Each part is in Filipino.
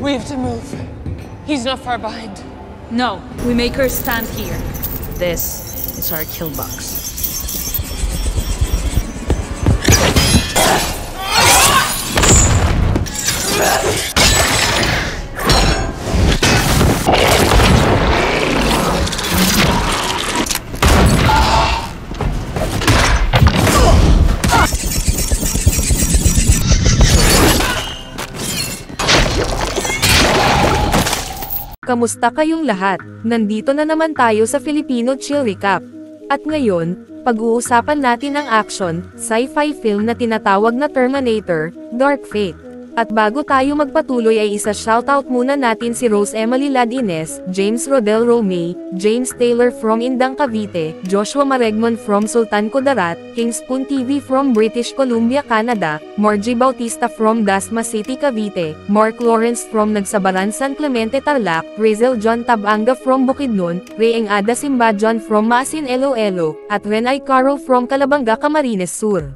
We have to move. He's not far behind. No, we make her stand here. This is our kill box. Kamusta kayong lahat? Nandito na naman tayo sa Filipino Chill Recap. At ngayon, pag-uusapan natin ang action, sci-fi film na tinatawag na Terminator, Dark Fate. At bago tayo magpatuloy ay isa-shoutout muna natin si Rose Emily Ladines, James Rodel Romay, James Taylor from Indang Cavite, Joshua Maregmon from Sultan Kudarat, Kingspoon TV from British Columbia, Canada, Margie Bautista from Dasma City, Cavite, Mark Lawrence from Nagsabaran, San Clemente, Tarlac, Razel John Tabanga from Bukidnon, Reyeng Ada Simbajon from Maasin, Iloilo, at Renay Caro from Calabanga, Camarines Sur.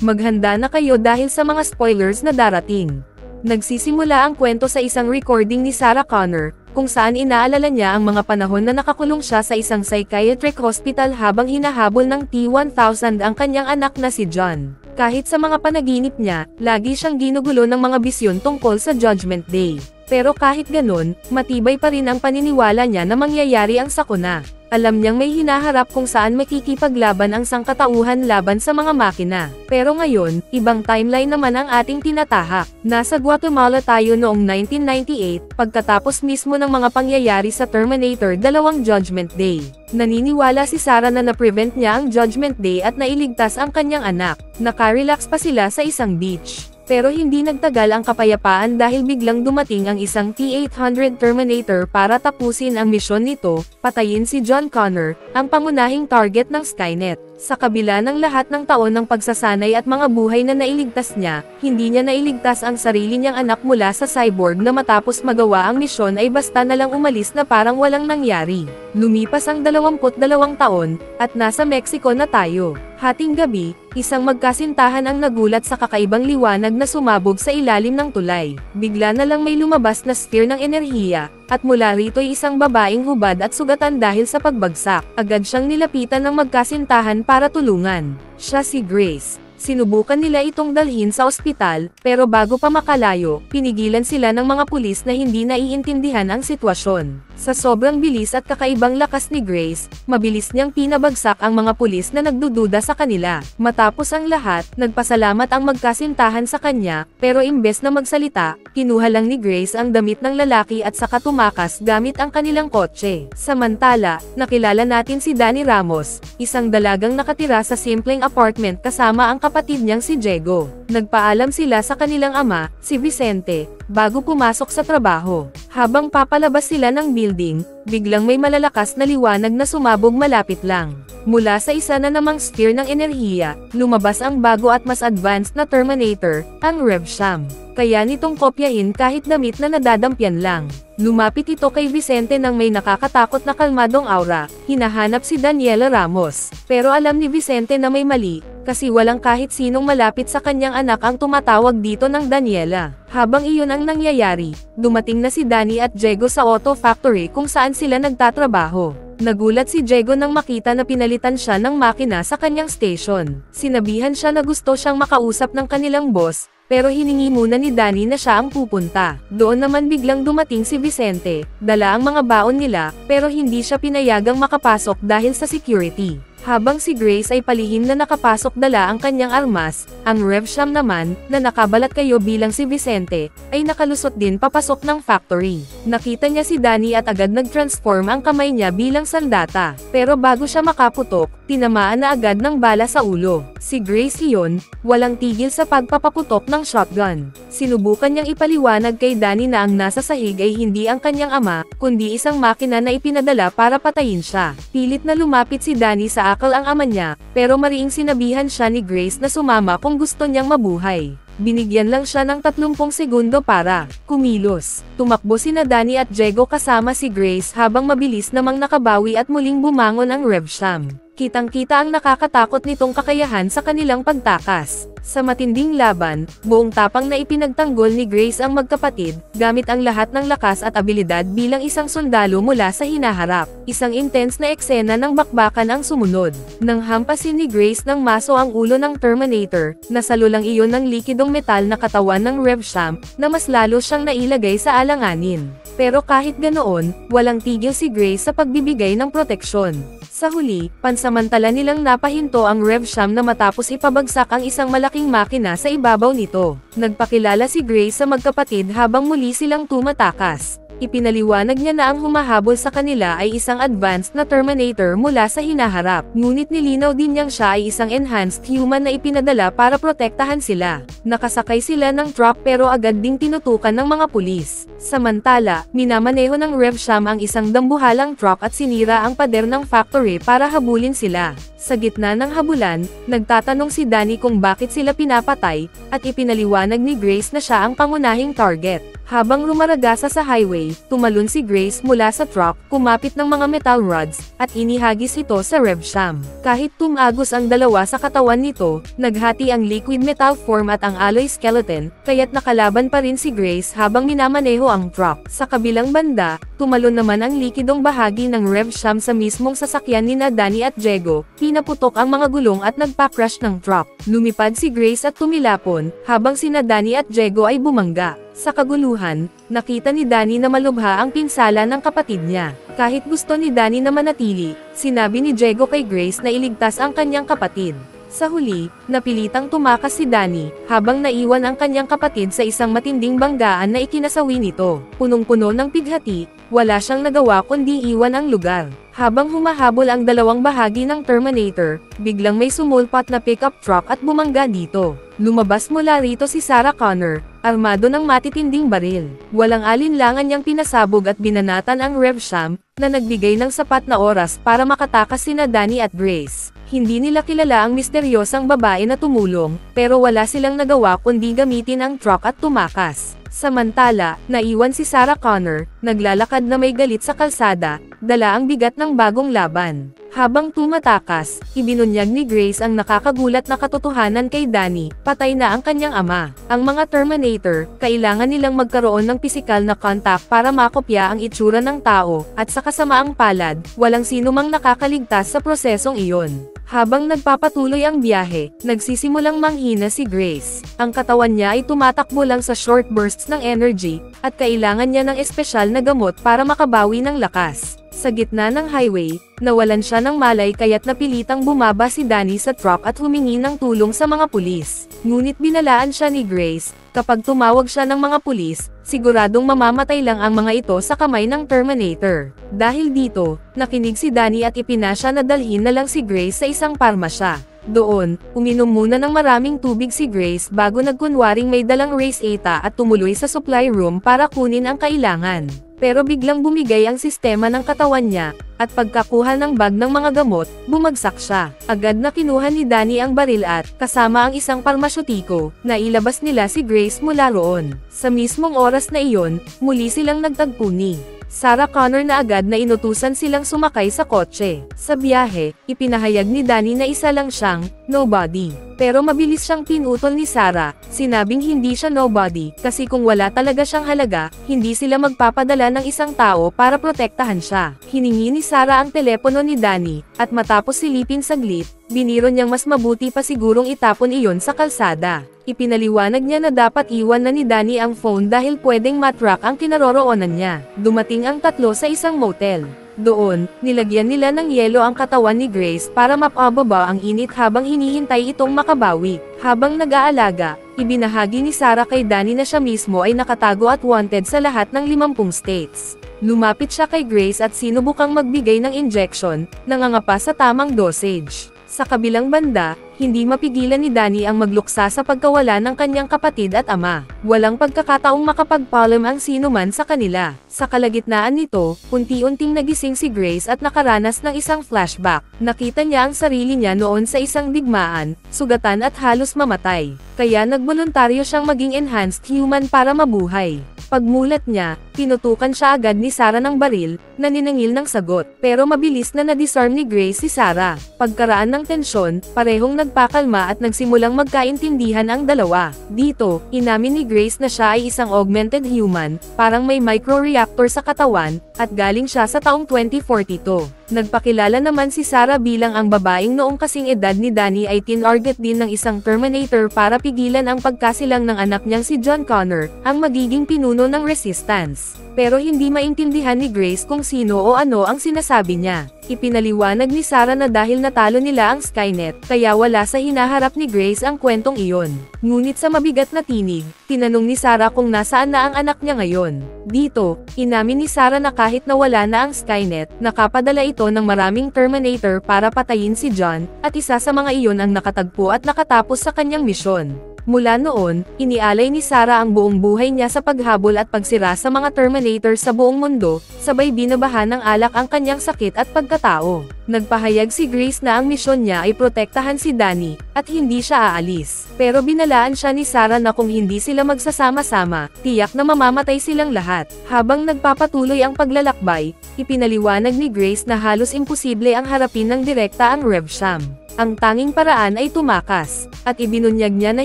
Maghanda na kayo dahil sa mga spoilers na darating. Nagsisimula ang kwento sa isang recording ni Sarah Connor, kung saan inaalala niya ang mga panahon na nakakulong siya sa isang psychiatric hospital habang hinahabol ng T-1000 ang kanyang anak na si John. Kahit sa mga panaginip niya, lagi siyang ginugulo ng mga bisyon tungkol sa Judgment Day. Pero kahit ganun, matibay pa rin ang paniniwala niya na mangyayari ang sakuna. Alam niyang may hinaharap kung saan makikipaglaban ang sangkatauhan laban sa mga makina. Pero ngayon, ibang timeline naman ang ating tinatahak. Nasa Guatemala tayo noong 1998, pagkatapos mismo ng mga pangyayari sa Terminator 2 Judgment Day. Naniniwala si Sarah na na-prevent niya ang Judgment Day at nailigtas ang kanyang anak. Nakarelax pa sila sa isang beach. Pero hindi nagtagal ang kapayapaan dahil biglang dumating ang isang T-800 Terminator para tapusin ang misyon nito, patayin si John Connor, ang pangunahing target ng Skynet. Sa kabila ng lahat ng taon ng pagsasanay at mga buhay na nailigtas niya, hindi niya nailigtas ang sarili niyang anak mula sa cyborg na matapos magawa ang misyon ay basta na lang umalis na parang walang nangyari. Lumipas ang 22 taon, at nasa Mexico na tayo. Hating gabi, isang magkasintahan ang nagulat sa kakaibang liwanag na sumabog sa ilalim ng tulay. Bigla na lang may lumabas na sphere ng enerhiya, at mula rito'y isang babaeng hubad at sugatan dahil sa pagbagsak. Agad siyang nilapitan ng magkasintahan para tulungan. Siya si Grace. Sinubukan nila itong dalhin sa ospital, pero bago pa makalayo, pinigilan sila ng mga pulis na hindi naiintindihan ang sitwasyon. Sa sobrang bilis at kakaibang lakas ni Grace, mabilis niyang pinabagsak ang mga pulis na nagdududa sa kanila. Matapos ang lahat, nagpasalamat ang magkasintahan sa kanya, pero imbes na magsalita, kinuha lang ni Grace ang damit ng lalaki at saka tumakas gamit ang kanilang kotse. Samantala, nakilala natin si Danny Ramos, isang dalagang nakatira sa simpleng apartment kasama ang kapatid niyang si Diego. Nagpaalam sila sa kanilang ama, si Vicente, bago pumasok sa trabaho. Habang papalabas sila ng building, biglang may malalakas na liwanag na sumabog malapit lang. Mula sa isa na namang sphere ng enerhiya, lumabas ang bago at mas advanced na Terminator, ang Revsham. Kaya nitong kopyahin kahit damit na nadadampyan lang. Lumapit ito kay Vicente nang may nakakatakot na kalmadong aura. Hinahanap si Daniela Ramos. Pero alam ni Vicente na may mali, kasi walang kahit sinong malapit sa kanyang anak ang tumatawag dito ng Daniela. Habang iyon ang nangyayari, dumating na si Danny at Diego sa auto factory kung saan sila nagtatrabaho. Nagulat si Diego nang makita na pinalitan siya ng makina sa kanyang station. Sinabihan siya na gusto siyang makausap ng kanilang boss, pero hiningi muna ni Danny na siya ang pupunta. Doon naman biglang dumating si Vicente, dala ang mga baon nila, pero hindi siya pinayagang makapasok dahil sa security. Habang si Grace ay palihim na nakapasok dala ang kanyang armas, ang Revsham naman, na nakabalat kayo bilang si Vicente, ay nakalusot din papasok ng factory. Nakita niya si Danny at agad nag-transform ang kamay niya bilang sandata. Pero bago siya makaputok, tinamaan na agad ng bala sa ulo. Si Grace iyon, walang tigil sa pagpapaputok ng shotgun. Sinubukan niyang ipaliwanag kay Danny na ang nasa sahig ay hindi ang kanyang ama, kundi isang makina na ipinadala para patayin siya. Pilit na lumapit si Danny sa akal ang ama niya, pero mariing sinabihan siya ni Grace na sumama kung gusto niyang mabuhay. Binigyan lang siya ng 30 segundo para kumilos. Tumakbo sina Danny at Diego kasama si Grace habang mabilis namang nakabawi at muling bumangon ang Revsham. Kitang-kita ang nakakatakot nitong kakayahan sa kanilang pagtakas. Sa matinding laban, buong tapang na ipinagtanggol ni Grace ang magkapatid, gamit ang lahat ng lakas at abilidad bilang isang sundalo mula sa hinaharap. Isang intense na eksena ng bakbakan ang sumunod. Nang hampasin ni Grace ng maso ang ulo ng Terminator, nasalo lang iyon ng likidong metal na katawan ng Revsham, na mas lalo siyang nailagay sa alanganin. Pero kahit ganoon, walang tigil si Grace sa pagbibigay ng proteksyon. Sa huli, pansamantala nilang napahinto ang Revsham na matapos ipabagsak ang isang malaking makina sa ibabaw nito. Nagpakilala si Grace sa magkapatid habang muli silang tumatakas. Ipinaliwanag niya na ang humahabol sa kanila ay isang advanced na Terminator mula sa hinaharap. Ngunit nilinaw din niyang siya ay isang enhanced human na ipinadala para protektahan sila. Nakasakay sila ng truck pero agad ding tinutukan ng mga pulis. Samantala, minamaneho ng Revsham ang isang dambuhalang truck at sinira ang pader ng factory para habulin sila. Sa gitna ng habulan, nagtatanong si Danny kung bakit sila pinapatay, at ipinaliwanag ni Grace na siya ang pangunahing target. Habang rumaragasa sa highway, tumalon si Grace mula sa truck, kumapit ng mga metal rods, at inihagis ito sa Revsham. Kahit tumagos ang dalawa sa katawan nito, naghati ang liquid metal form at ang alloy skeleton, kaya't nakalaban pa rin si Grace habang minamaneho ang truck. Sa kabilang banda, tumalon naman ang likidong bahagi ng Revsham sa mismong sasakyan ni Danny at Diego, pinaputok ang mga gulong at nagpa-crash ng truck. Lumipad si Grace at tumilapon, habang sina Danny at Diego ay bumangga. Sa kaguluhan, nakita ni Danny na malubha ang pinsala ng kapatid niya. Kahit gusto ni Danny na manatili, sinabi ni Diego kay Grace na iligtas ang kanyang kapatid. Sa huli, napilitang tumakas si Danny, habang naiwan ang kanyang kapatid sa isang matinding banggaan na ikinasawi nito. Punong-puno ng pighati, wala siyang nagawa kundi iwan ang lugar. Habang humahabol ang dalawang bahagi ng Terminator, biglang may sumulpat na pickup truck at bumangga dito. Lumabas mula rito si Sarah Connor, armado ng matitinding baril. Walang alinlangan niyang pinasabog at binanatan ang Revsham, na nagbigay ng sapat na oras para makatakas sina Danny at Grace. Hindi nila kilala ang misteryosang babae na tumulong, pero wala silang nagawa kundi gamitin ang truck at tumakas. Samantala, naiwan si Sarah Connor, naglalakad na may galit sa kalsada, dala ang bigat ng bagong laban. Habang tumatakas, ibinunyag ni Grace ang nakakagulat na katotohanan kay Danny, patay na ang kanyang ama. Ang mga Terminator, kailangan nilang magkaroon ng pisikal na contact para makopya ang itsura ng tao, at sa kasamaang palad, walang sinumang nakakaligtas sa prosesong iyon. Habang nagpapatuloy ang biyahe, nagsisimulang manghina si Grace. Ang katawan niya ay tumatakbo lang sa short bursts ng energy, at kailangan niya ng espesyal na gamot para makabawi ng lakas. Sa gitna ng highway, nawalan siya ng malay kaya't napilitang bumaba si Danny sa truck at humingi ng tulong sa mga pulis. Ngunit binalaan siya ni Grace, kapag tumawag siya ng mga pulis, siguradong mamamatay lang ang mga ito sa kamay ng Terminator. Dahil dito, nakinig si Danny at ipinasya na dalhin na lang si Grace sa isang parmasya. Doon, uminom muna ng maraming tubig si Grace bago nagkunwaring may dalang race eta at tumuloy sa supply room para kunin ang kailangan. Pero biglang bumigay ang sistema ng katawan niya, at pagkakuha ng bag ng mga gamot, bumagsak siya. Agad na kinuha ni Danny ang baril at, kasama ang isang parmasyutiko, na ilabas nila si Grace mula roon. Sa mismong oras na iyon, muli silang nagtagpo ni Sarah Connor na agad na inutusan silang sumakay sa kotse. Sa biyahe, ipinahayag ni Danny na isa lang siyang nobody. Pero mabilis siyang pinutol ni Sarah, sinabing hindi siya nobody, kasi kung wala talaga siyang halaga, hindi sila magpapadala ng isang tao para protektahan siya. Hiningi ni Sarah ang telepono ni Danny, at matapos silipin saglit, biniro niyang mas mabuti pa sigurong itapon iyon sa kalsada. Ipinaliwanag niya na dapat iwan na ni Danny ang phone dahil pwedeng matrack ang kinaroroonan niya. Dumating ang tatlo sa isang motel. Doon, nilagyan nila ng yelo ang katawan ni Grace para mapababa ang init habang hinihintay itong makabawi. Habang nag-aalaga, ibinahagi ni Sarah kay Danny na siya mismo ay nakatago at wanted sa lahat ng 50 states. Lumapit siya kay Grace at sinubukang magbigay ng injection, nangangapa sa tamang dosage. Sa kabilang banda, hindi mapigilan ni Danny ang magluksa sa pagkawala ng kanyang kapatid at ama. Walang pagkakataong makapagpaalam ang sino man sa kanila. Sa kalagitnaan nito, unti-unting nagising si Grace at nakaranas ng isang flashback. Nakita niya ang sarili niya noon sa isang digmaan, sugatan at halos mamatay. Kaya nagboluntaryo siyang maging enhanced human para mabuhay. Pagmulat niya, tinutukan siya agad ni Sarah ng baril, na ninangil ng sagot. Pero mabilis na na-disarm ni Grace si Sarah. Pagkaraan ng tensyon, parehong nagpakalma at nagsimulang magkaintindihan ang dalawa. Dito, inamin ni Grace na siya ay isang augmented human, parang may microreactor sa katawan, at galing siya sa taong 2042. Nagpakilala naman si Sarah bilang ang babaeng noong kasing edad ni Danny ay tinarget din ng isang Terminator para pigilan ang pagkasilang ng anak niyang si John Connor, ang magiging pinuno ng Resistance. Pero hindi maintindihan ni Grace kung sino o ano ang sinasabi niya. Ipinaliwanag ni Sarah na dahil natalo nila ang Skynet, kaya wala sa hinaharap ni Grace ang kwentong iyon. Ngunit sa mabigat na tinig, tinanong ni Sarah kung nasaan na ang anak niya ngayon. Dito, inamin ni Sarah na kahit nawala na ang Skynet, nakapadala ito ng maraming Terminator para patayin si John, at isa sa mga iyon ang nakatagpo at nakatapos sa kanyang misyon. Mula noon, inialay ni Sarah ang buong buhay niya sa paghabol at pagsira sa mga Terminator sa buong mundo, sabay binabahan ng alak ang kanyang sakit at pagkatao. Nagpahayag si Grace na ang misyon niya ay protektahan si Danny, at hindi siya aalis. Pero binalaan siya ni Sarah na kung hindi sila magsasama-sama, tiyak na mamamatay silang lahat. Habang nagpapatuloy ang paglalakbay, ipinaliwanag ni Grace na halos imposible ang harapin ng direkta ang Revsham. Ang tanging paraan ay tumakas, at ibinunyag niya na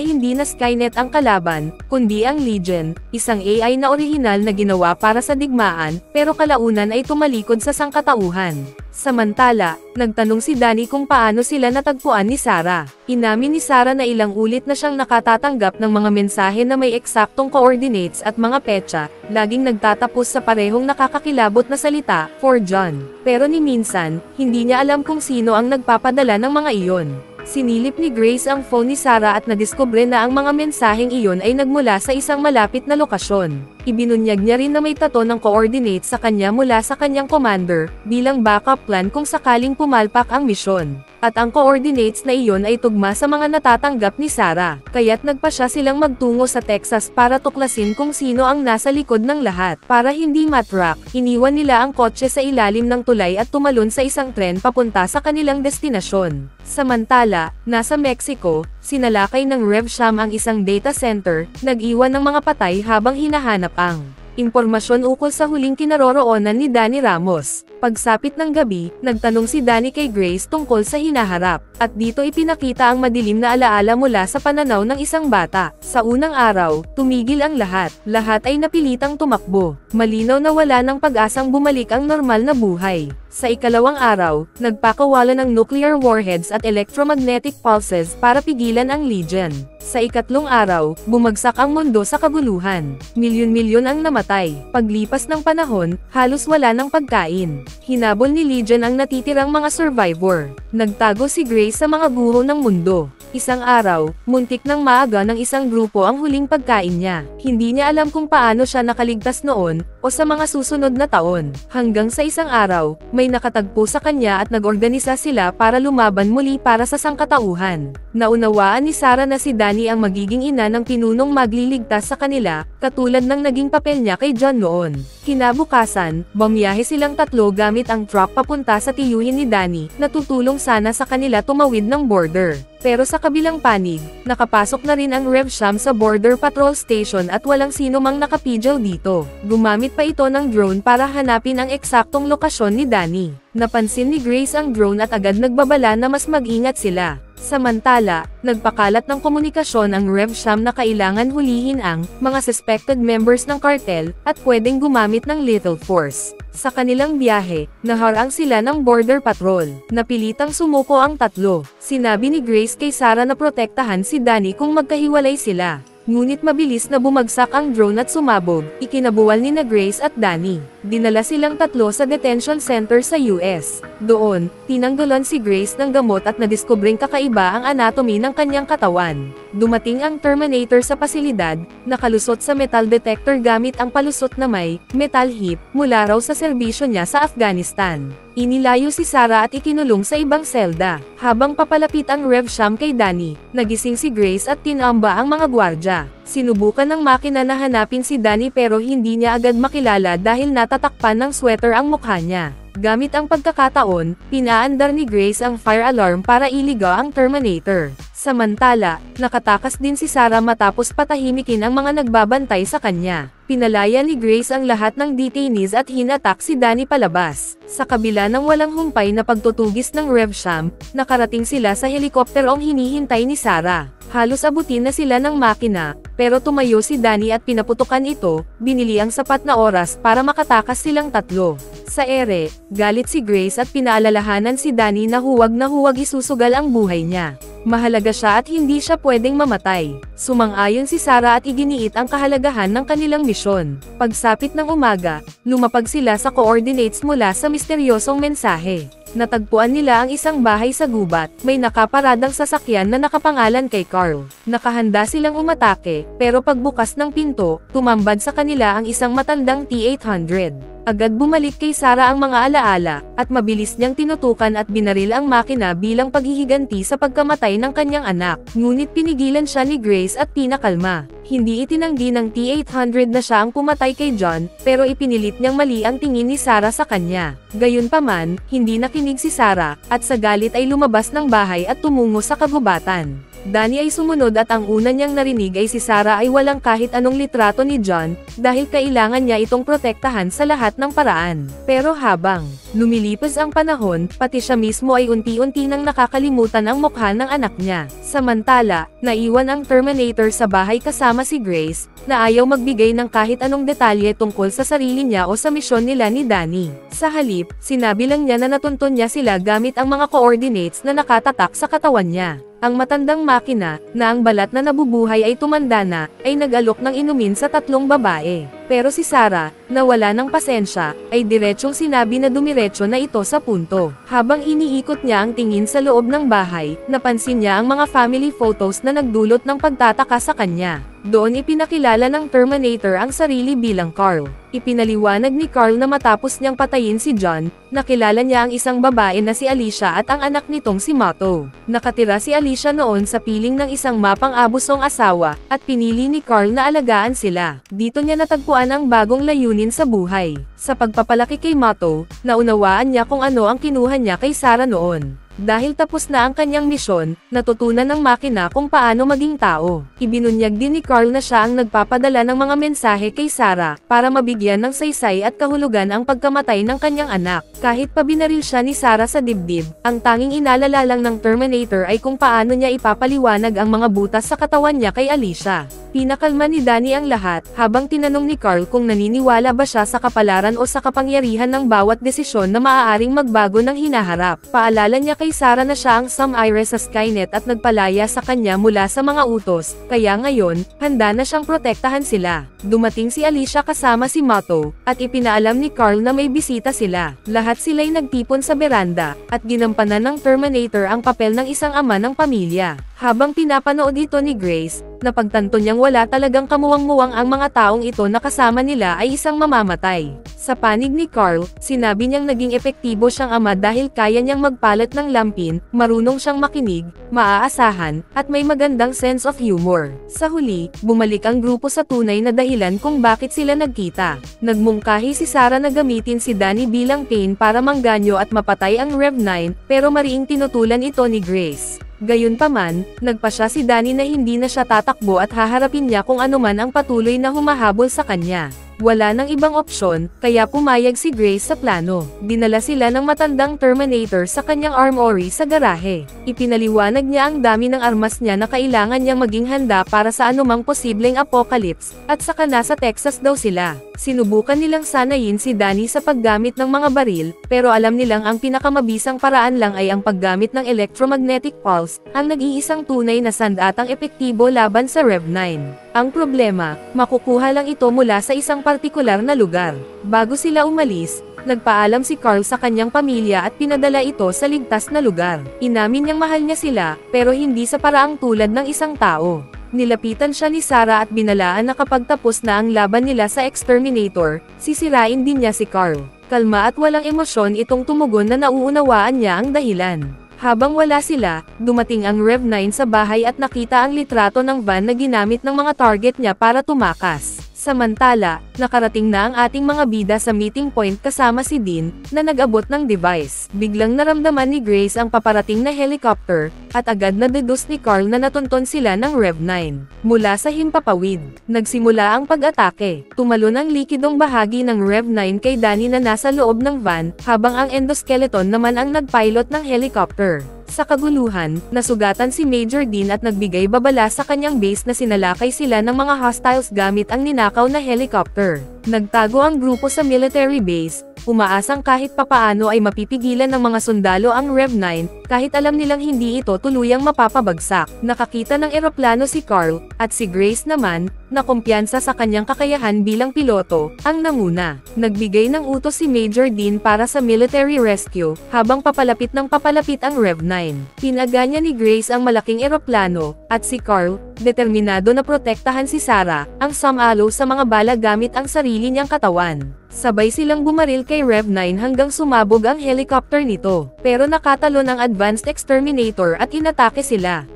hindi na Skynet ang kalaban, kundi ang Legion, isang AI na orihinal na ginawa para sa digmaan, pero kalaunan ay tumalikod sa sangkatauhan. Samantala, nagtanong si Danny kung paano sila natagpuan ni Sarah. Inamin ni Sarah na ilang ulit na siyang nakatatanggap ng mga mensahe na may eksaktong coordinates at mga petsa, laging nagtatapos sa parehong nakakakilabot na salita, for John. Pero ni minsan, hindi niya alam kung sino ang nagpapadala ng mga iyon. Sinilip ni Grace ang phone ni Sarah at nadiskubre na ang mga mensaheng iyon ay nagmula sa isang malapit na lokasyon. Ibinunyag niya rin na may tato ng coordinates sa kanya mula sa kanyang commander, bilang backup plan kung sakaling pumalpak ang misyon. At ang coordinates na iyon ay tugma sa mga natatanggap ni Sarah, kaya't nagpa siya silang magtungo sa Texas para tuklasin kung sino ang nasa likod ng lahat. Para hindi matrack, iniwan nila ang kotse sa ilalim ng tulay at tumalon sa isang tren papunta sa kanilang destinasyon. Samantala, nasa Mexico, sinalakay ng Revsham ang isang data center, nag-iwan ng mga patay habang hinahanap ang impormasyon ukol sa huling kinaroroonan ni Danny Ramos. Pagsapit ng gabi, nagtanong si Danny kay Grace tungkol sa hinaharap, at dito ipinakita ang madilim na alaala mula sa pananaw ng isang bata. Sa unang araw, tumigil ang lahat. Lahat ay napilitang tumakbo. Malinaw na wala ng pag-asang bumalik ang normal na buhay. Sa ikalawang araw, nagpakawala ng nuclear warheads at electromagnetic pulses para pigilan ang Legion. Sa ikatlong araw, bumagsak ang mundo sa kaguluhan. Milyon-milyon ang namatay. Paglipas ng panahon, halos wala ng pagkain. Hinabol ni Legion ang natitirang mga survivor. Nagtago si Grace sa mga guho ng mundo. Isang araw, muntik nang maaga ng isang grupo ang huling pagkain niya. Hindi niya alam kung paano siya nakaligtas noon, o sa mga susunod na taon. Hanggang sa isang araw, may nakatagpo sa kanya at nag-organisa sila para lumaban muli para sa sangkatauhan. Naunawaan ni Sarah na si Danny ang magiging ina ng pinunong magliligtas sa kanila, katulad ng naging papel niya kay John noon. Kinabukasan, bumiyahe silang tatlo gamit ang truck papunta sa tiyuhin ni Danny, na tutulong sana sa kanila tumawid ng border. Pero sa kabilang panig, nakapasok na rin ang Revsham sa Border Patrol Station at walang sino mang nakapigil dito. Gumamit pa ito ng drone para hanapin ang eksaktong lokasyon ni Danny. Napansin ni Grace ang drone at agad nagbabala na mas mag-ingat sila. Samantala, nagpakalat ng komunikasyon ang Revsham na kailangan hulihin ang mga suspected members ng cartel at pwedeng gumamit ng lethal force. Sa kanilang biyahe, naharang sila ng Border Patrol. Napilitang sumuko ang tatlo. Sinabi ni Grace kay Sarah na protektahan si Danny kung magkahiwalay sila. Ngunit mabilis na bumagsak ang drone at sumabog, ikinabuwal ni na Grace at Danny. Dinala silang tatlo sa detention center sa US. Doon, tinanggalan si Grace ng gamot at nadiskubring kakaiba ang anatomy ng kanyang katawan. dumating ang Terminator sa pasilidad, nakalusot sa metal detector gamit ang palusot na may metal hip mula raw sa serbisyo niya sa Afghanistan. Inilayo si Sarah at ikinulong sa ibang selda. Habang papalapit ang Revsham kay Danny, nagising si Grace at tinamba ang mga gwardya. Sinubukan ng makina na hanapin si Danny pero hindi niya agad makilala dahil natatakpan ng sweater ang mukha niya. Gamit ang pagkakataon, pinaandar ni Grace ang fire alarm para iligaw ang Terminator. Samantala, nakatakas din si Sarah matapos patahimikin ang mga nagbabantay sa kanya. Pinalaya ni Grace ang lahat ng detainees at hinatak si Danny palabas. Sa kabila ng walang humpay na pagtutugis ng Revsham, nakarating sila sa helikopterong hinihintay ni Sarah. Halos abutin na sila ng makina, pero tumayo si Danny at pinaputukan ito, binili ang sapat na oras para makatakas silang tatlo. Sa ere, galit si Grace at pinaalalahanan si Danny na huwag isusugal ang buhay niya. Mahalaga siya at hindi siya pwedeng mamatay. Sumang-ayon si Sarah at iginiit ang kahalagahan ng kanilang misyon. Pagsapit ng umaga, lumapag sila sa coordinates mula sa misteryosong mensahe. Natagpuan nila ang isang bahay sa gubat, may nakaparadang sasakyan na nakapangalan kay Carl. Nakahanda silang umatake, pero pagbukas ng pinto, tumambad sa kanila ang isang matandang T-800. Agad bumalik kay Sarah ang mga alaala, at mabilis niyang tinutukan at binaril ang makina bilang paghihiganti sa pagkamatay ng kanyang anak. Ngunit pinigilan siya ni Grace at pinakalma. Hindi itinanggi ng T-800 na siya ang pumatay kay John, pero ipinilit niyang mali ang tingin ni Sarah sa kanya. Gayunpaman, hindi nakinig si Sarah, at sa galit ay lumabas ng bahay at tumungo sa kagubatan. Danny ay sumunod at ang una niyang narinig ay si Sarah ay walang kahit anong litrato ni John, dahil kailangan niya itong protektahan sa lahat ng paraan. Pero habang lumilipas ang panahon, pati siya mismo ay unti-unti nang nakakalimutan ang mukha ng anak niya. Samantala, naiwan ang Terminator sa bahay kasama si Grace, na ayaw magbigay ng kahit anong detalye tungkol sa sarili niya o sa misyon nila ni Danny. Sa halip, sinabi lang niya na natuntun niya sila gamit ang mga coordinates na nakatatak sa katawan niya. Ang matandang makina, na ang balat na nabubuhay ay tumanda na, ay nag-alok ng inumin sa tatlong babae. Pero si Sarah, na wala ng pasensya, ay diretsyong sinabi na dumiretso na ito sa punto. Habang iniikot niya ang tingin sa loob ng bahay, napansin niya ang mga family photos na nagdulot ng pagtataka sa kanya. Doon ipinakilala ng Terminator ang sarili bilang Carl. Ipinaliwanag ni Carl na matapos niyang patayin si John, nakilala niya ang isang babae na si Alicia at ang anak nitong si Mato. Nakatira si Alicia noon sa piling ng isang mapang-abusong asawa, at pinili ni Carl na alagaan sila. Dito niya natagpuan ang bagong layunin sa buhay. Sa pagpapalaki kay Mato, naunawaan niya kung ano ang kinuha niya kay Sarah noon. Dahil tapos na ang kanyang misyon, natutunan ng makina kung paano maging tao. Ibinunyag din ni Carl na siya ang nagpapadala ng mga mensahe kay Sarah, para mabigyan ng saysay at kahulugan ang pagkamatay ng kanyang anak. Kahit pa binaril siya ni Sarah sa dibdib, ang tanging inalala lang ng Terminator ay kung paano niya ipapaliwanag ang mga butas sa katawan niya kay Alicia. Pinakalma ni Danny ang lahat, habang tinanong ni Carl kung naniniwala ba siya sa kapalaran o sa kapangyarihan ng bawat desisyon na maaaring magbago ng hinaharap. Paalala niya kay Sarah na siya ang Sam-Ire sa Skynet at nagpalaya sa kanya mula sa mga utos, kaya ngayon, handa na siyang protektahan sila. Dumating si Alicia kasama si Mato, at ipinaalam ni Carl na may bisita sila. Lahat sila'y nagtipon sa beranda, at ginampanan ng Terminator ang papel ng isang ama ng pamilya. Habang pinapanood ito ni Grace, napagtanto niyang wala talagang kamuwang-muwang ang mga taong ito na kasama nila ay isang mamamatay. Sa panig ni Carl, sinabi niyang naging epektibo siyang ama dahil kaya niyang magpalat ng lampin, marunong siyang makinig, maaasahan, at may magandang sense of humor. Sa huli, bumalik ang grupo sa tunay na dahilan kung bakit sila nagkita. Nagmungkahi si Sarah na gamitin si Danny bilang pain para mangganyo at mapatay ang Rev-9, pero mariing tinutulan ito ni Grace. Gayunpaman, nagpasya si Danny na hindi na siya tatakbo at haharapin niya kung anuman ang patuloy na humahabol sa kanya. Wala nang ibang opsyon, kaya pumayag si Grace sa plano. Dinala sila ng matandang Terminator sa kanyang armory sa garahe. Ipinaliwanag niya ang dami ng armas niya na kailangan niyang maging handa para sa anumang posibleng apocalypse, at saka nasa Texas daw sila. Sinubukan nilang sanayin si Danny sa paggamit ng mga baril, pero alam nilang ang pinakamabisang paraan lang ay ang paggamit ng electromagnetic pulse, ang nag-iisang tunay na sandatang epektibo laban sa Rev-9. Ang problema, makukuha lang ito mula sa isang partikular na lugar. Bago sila umalis, Nagpaalam si Carl sa kanyang pamilya at pinadala ito sa ligtas na lugar. Inamin niyang mahal niya sila, pero hindi sa paraang tulad ng isang tao. Nilapitan siya ni Sarah at binalaan na kapag tapos na ang laban nila sa exterminator, sisirain din niya si Carl. Kalma at walang emosyon itong tumugon na nauunawaan niya ang dahilan. Habang wala sila, dumating ang Rev-9 sa bahay at nakita ang litrato ng van na ginamit ng mga target niya para tumakas. Samantala, nakarating na ang ating mga bida sa meeting point kasama si Dean, na nag-abot ng device. Biglang naramdaman ni Grace ang paparating na helicopter, at agad na deduce ni Carl na natunton sila ng Rev-9. Mula sa himpapawid, nagsimula ang pag-atake. Tumalon ang likidong bahagi ng Rev-9 kay Danny na nasa loob ng van, habang ang endoskeleton naman ang nagpilot ng helicopter. Sa kaguluhan, nasugatan si Major Dean at nagbigay babala sa kanyang base na sinalakay sila ng mga hostiles gamit ang ninakaw na helicopter. Nagtago ang grupo sa military base, umaasang kahit papaano ay mapipigilan ng mga sundalo ang Rev-9, kahit alam nilang hindi ito tuluyang mapapabagsak. Nakakita ng eroplano si Carl, at si Grace naman, na kumpiyansa sa kanyang kakayahan bilang piloto, ang nanguna. Nagbigay ng utos si Major Dean para sa military rescue, habang papalapit ng papalapit ang Rev-9. Pinaga niya ni Grace ang malaking eroplano, at si Carl, determinado na protektahan si Sarah, ang sumalo sa mga bala gamit ang sarili niyang katawan. Sabay silang bumaril kay Rev-9 hanggang sumabog ang helicopter nito, pero nakatalon ang advanced exterminator at inatake sila.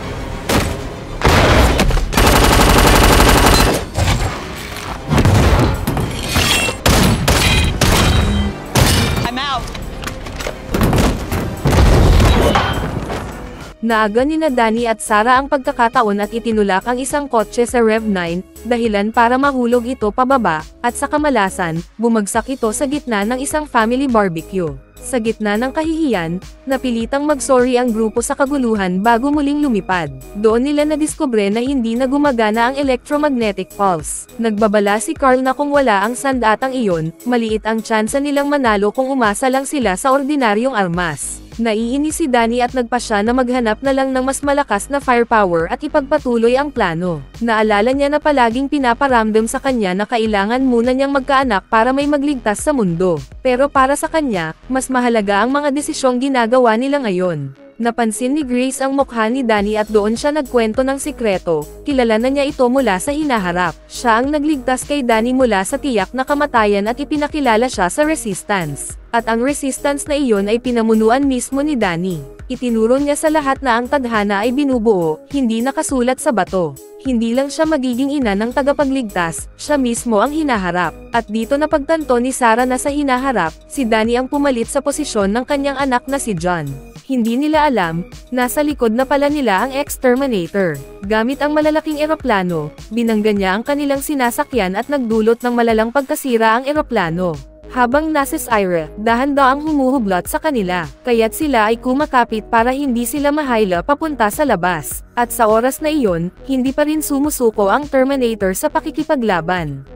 Naaga ni Danny at Sarah ang pagkakataon at itinulak ang isang kotse sa Rev-9, dahilan para mahulog ito pababa, at sa kamalasan, bumagsak ito sa gitna ng isang family barbecue. Sa gitna ng kahihiyan, napilitang mag-sorry ang grupo sa kaguluhan bago muling lumipad. Doon nila nadiskubre na hindi na gumagana ang electromagnetic pulse. Nagbabala si Carl na kung wala ang sandatang iyon, maliit ang tsansa nilang manalo kung umasa lang sila sa ordinaryong armas. Naiinis si Danny at nagpasya na maghanap na lang ng mas malakas na firepower at ipagpatuloy ang plano. Naalala niya na palaging pinaparamdam sa kanya na kailangan muna niyang magkaanak para may magligtas sa mundo. Pero para sa kanya, mas mahalaga ang mga desisyong ginagawa nila ngayon. Napansin ni Grace ang mukha ni Danny at doon siya nagkwento ng sikreto. Kilala na niya ito mula sa hinaharap. Siya ang nagligtas kay Danny mula sa tiyak na kamatayan at ipinakilala siya sa Resistance. At ang Resistance na iyon ay pinamunuan mismo ni Danny. Itinuro niya sa lahat na ang tadhana ay binubuo, hindi nakasulat sa bato. Hindi lang siya magiging ina ng tagapagligtas, siya mismo ang hinaharap. At dito napagtanto ni Sarah na sa hinaharap, si Danny ang pumalit sa posisyon ng kanyang anak na si John. Hindi nila alam, nasa likod na pala nila ang exterminator. Gamit ang malalaking eroplano, binangga niya ang kanilang sinasakyan at nagdulot ng malalang pagkasira ang eroplano. Habang nasa Syra, dahan-dahang humuhublot sa kanila, kaya't sila ay kumakapit para hindi sila mahayla papunta sa labas. At sa oras na iyon, hindi pa rin sumusuko ang Terminator sa pakikipaglaban.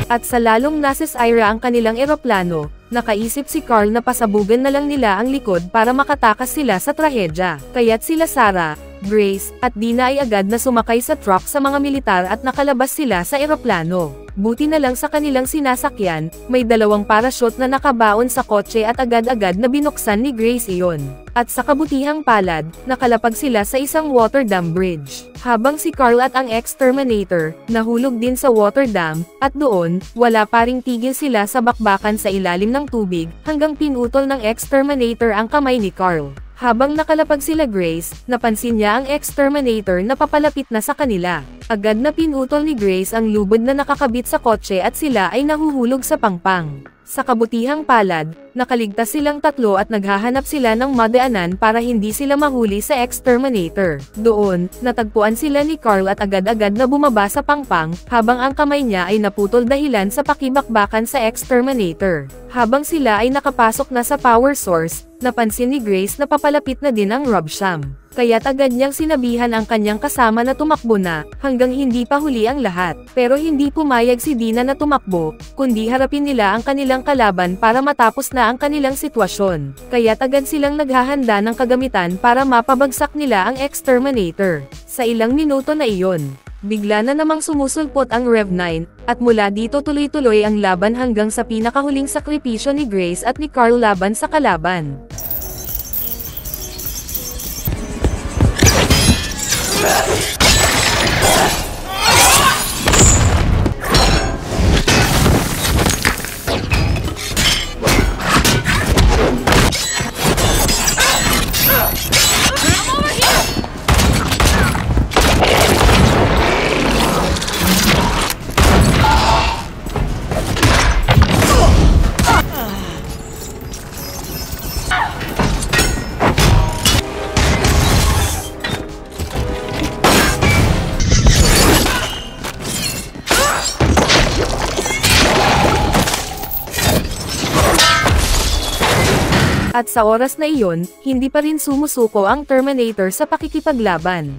At sa lalong nasa Syra ang kanilang eroplano, nakaisip si Carl na pasabugan na lang nila ang likod para makatakas sila sa trahedya. Kaya't sila Sarah, Grace, at Dina ay agad na sumakay sa truck sa mga militar at nakalabas sila sa eroplano. Buti na lang sa kanilang sinasakyan, may dalawang parachute na nakabaon sa kotse at agad-agad na binuksan ni Grace iyon. At sa kabutihang palad, nakalapag sila sa isang water dam bridge. Habang si Carl at ang exterminator, nahulog din sa water dam, at doon, wala pa ring tigil sila sa bakbakan sa ilalim ng tubig, hanggang pinutol ng exterminator ang kamay ni Carl. Habang nakalapag sila Grace, napansin niya ang exterminator na papalapit na sa kanila. Agad na pinutol ni Grace ang lubid na nakakabit sa kotse at sila ay nahuhulog sa pangpang. Sa kabutihang palad, nakaligtas silang tatlo at naghahanap sila ng madaanan para hindi sila mahuli sa exterminator. Doon, natagpuan sila ni Carl at agad-agad na bumaba sa pangpang, habang ang kamay niya ay naputol dahilan sa pakibakbakan sa exterminator. Habang sila ay nakapasok na sa power source, napansin ni Grace na papalapit na din ang Robsham. Kaya't agad niyang sinabihan ang kanyang kasama na tumakbo na, hanggang hindi pa huli ang lahat. Pero hindi pumayag si Dina na tumakbo, kundi harapin nila ang kanilang kanilang kalaban para matapos na ang kanilang sitwasyon. Kaya't agad silang naghahanda ng kagamitan para mapabagsak nila ang exterminator. Sa ilang minuto na iyon, bigla na namang sumusulpot ang Rev-9, at mula dito tuloy-tuloy ang laban hanggang sa pinakahuling sakripisyo ni Grace at ni Carl laban sa kalaban. At sa oras na iyon, hindi pa rin sumusuko ang Terminator sa pakikipaglaban.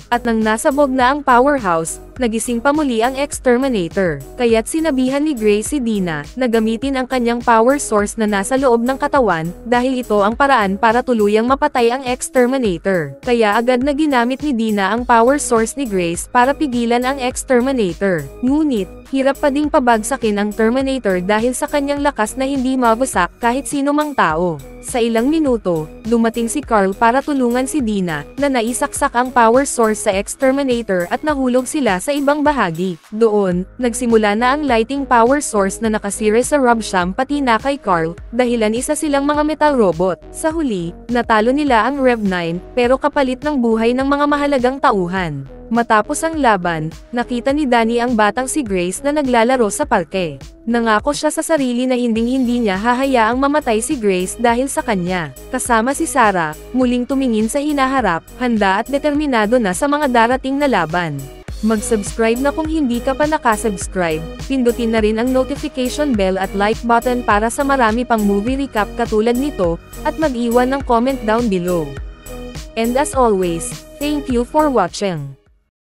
At nang nasabog na ang powerhouse, nagising pa muli ang exterminator. Kaya't sinabihan ni Grace si Dina na gamitin ang kanyang power source na nasa loob ng katawan, dahil ito ang paraan para tuluyang mapatay ang exterminator. Kaya agad na ginamit ni Dina ang power source ni Grace para pigilan ang exterminator. Ngunit, hirap pa ding pabagsakin ang Terminator dahil sa kanyang lakas na hindi mawasak kahit sino mang tao. Sa ilang minuto, dumating si Carl para tulungan si Dina, na naisaksak ang power source sa exterminator at nahulog sila sa ibang bahagi. Doon, nagsimula na ang lighting power source na nakasire sa Rob Sham pati na kay Carl, dahilan isa silang mga metal robot. Sa huli, natalo nila ang Rev-9, pero kapalit ng buhay ng mga mahalagang tauhan. Matapos ang laban, nakita ni Danny ang batang si Grace na naglalaro sa parke. Nangako siya sa sarili na hinding-hindi niya hahayaang mamatay si Grace dahil sa kanya. Kasama si Sarah, muling tumingin sa hinaharap, handa at determinado na sa mga darating na laban. Mag-subscribe na kung hindi ka pa nakasubscribe, pindutin na rin ang notification bell at like button para sa marami pang movie recap katulad nito, at mag-iwan ng comment down below. And as always, thank you for watching.